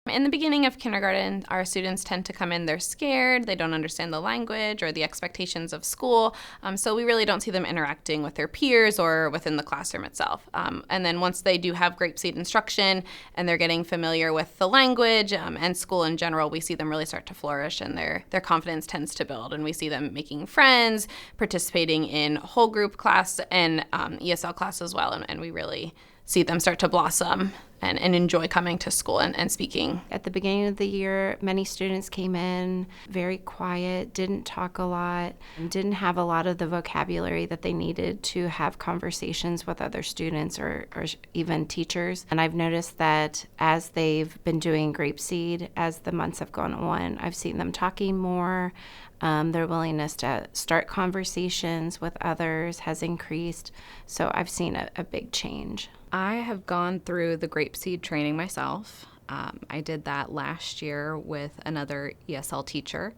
In the beginning of kindergarten, our students tend to come in, they're scared, they don't understand the language or the expectations of school, so we really don't see them interacting with their peers or within the classroom itself. And then once they do have GrapeSEED instruction and they're getting familiar with the language and school in general, we see them really start to flourish and their confidence tends to build. And we see them making friends, participating in whole group class and ESL class as well, and we really see them start to blossom and enjoy coming to school and speaking. At the beginning of the year, many students came in very quiet, didn't talk a lot, and didn't have a lot of the vocabulary that they needed to have conversations with other students or even teachers. And I've noticed that as they've been doing GrapeSEED, as the months have gone on, I've seen them talking more. Their willingness to start conversations with others has increased. So I've seen a big change. I have gone through the GrapeSEED training myself. I did that last year with another ESL teacher,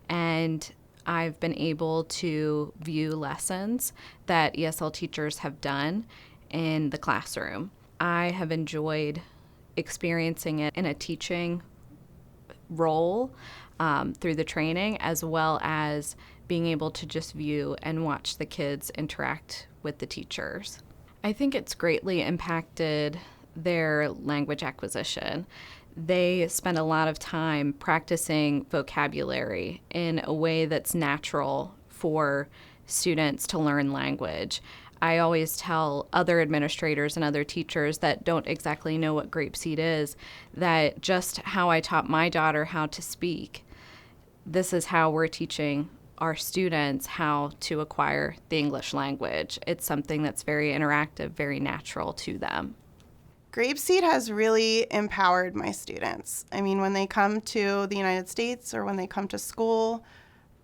and I've been able to view lessons that ESL teachers have done in the classroom. I have enjoyed experiencing it in a teaching role through the training, as well as being able to just view and watch the kids interact with the teachers. I think it's greatly impacted their language acquisition. They spend a lot of time practicing vocabulary in a way that's natural for students to learn language. I always tell other administrators and other teachers that don't exactly know what GrapeSEED is that just how I taught my daughter how to speak, this is how we're teaching our students how to acquire the English language. It's something that's very interactive, very natural to them. GrapeSEED has really empowered my students. I mean, when they come to the United States or when they come to school,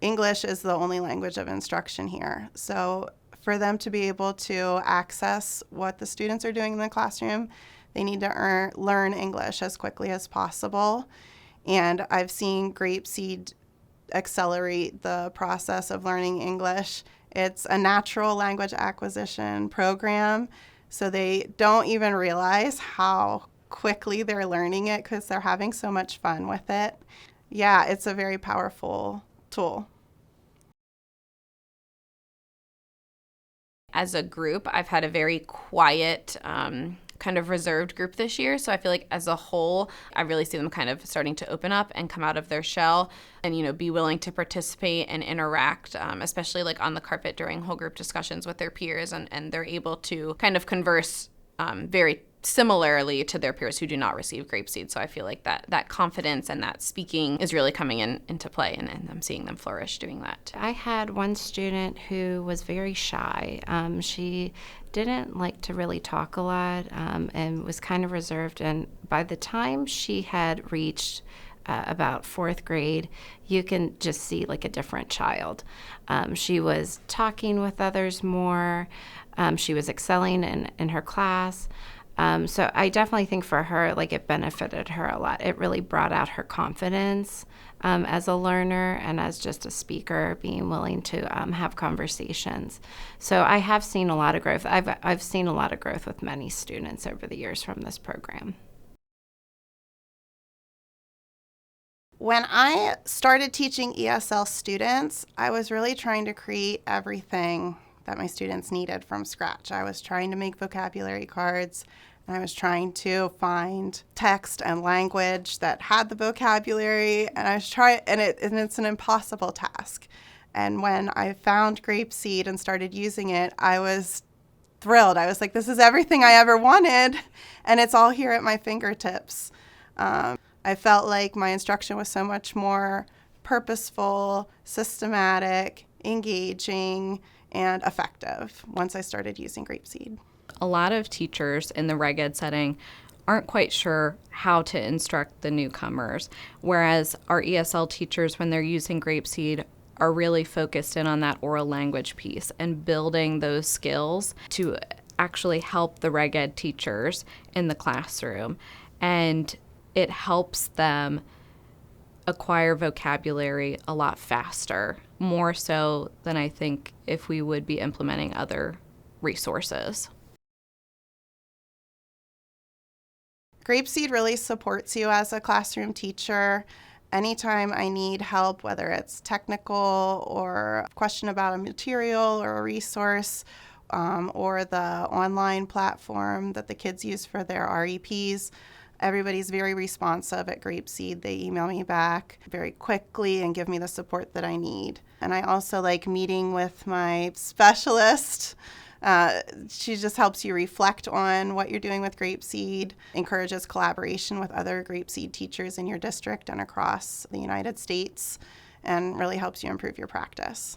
English is the only language of instruction here. So for them to be able to access what the students are doing in the classroom, they need to learn English as quickly as possible. And I've seen GrapeSEED accelerate the process of learning English. It's a natural language acquisition program, so they don't even realize how quickly they're learning it because they're having so much fun with it. Yeah, it's a very powerful tool. As a group, I've had a very quiet, kind of reserved group this year. So I feel like as a whole, I really see them kind of starting to open up and come out of their shell and, be willing to participate and interact, especially like on the carpet during whole group discussions with their peers. And they're able to kind of converse very similarly to their peers who do not receive GrapeSEED. So I feel like that confidence and that speaking is really coming into play, and I'm seeing them flourish doing that. I had one student who was very shy. She didn't like to really talk a lot and was kind of reserved. And by the time she had reached about fourth grade, you can just see like a different child. She was talking with others more. She was excelling in her class. So I definitely think for her, like, it benefited her a lot. It really brought out her confidence as a learner and as just a speaker, being willing to have conversations. So I have seen a lot of growth. I've seen a lot of growth with many students over the years from this program. When I started teaching ESL students, I was really trying to create everything that my students needed from scratch. I was trying to make vocabulary cards, and I was trying to find text and language that had the vocabulary, and it's an impossible task. And when I found GrapeSEED and started using it, I was thrilled. I was like, this is everything I ever wanted, and it's all here at my fingertips. I felt like my instruction was so much more purposeful, systematic, engaging, and effective once I started using GrapeSEED. A lot of teachers in the reg ed setting aren't quite sure how to instruct the newcomers, whereas our ESL teachers, when they're using GrapeSEED, are really focused in on that oral language piece and building those skills to actually help the reg ed teachers in the classroom. And it helps them acquire vocabulary a lot faster, more so than I think if we would be implementing other resources. GrapeSEED really supports you as a classroom teacher. Anytime I need help, whether it's technical or a question about a material or a resource, or the online platform that the kids use for their REPs, everybody's very responsive at GrapeSEED. They email me back very quickly and give me the support that I need. And I also like meeting with my specialist. She just helps you reflect on what you're doing with GrapeSEED, encourages collaboration with other GrapeSEED teachers in your district and across the United States, and really helps you improve your practice.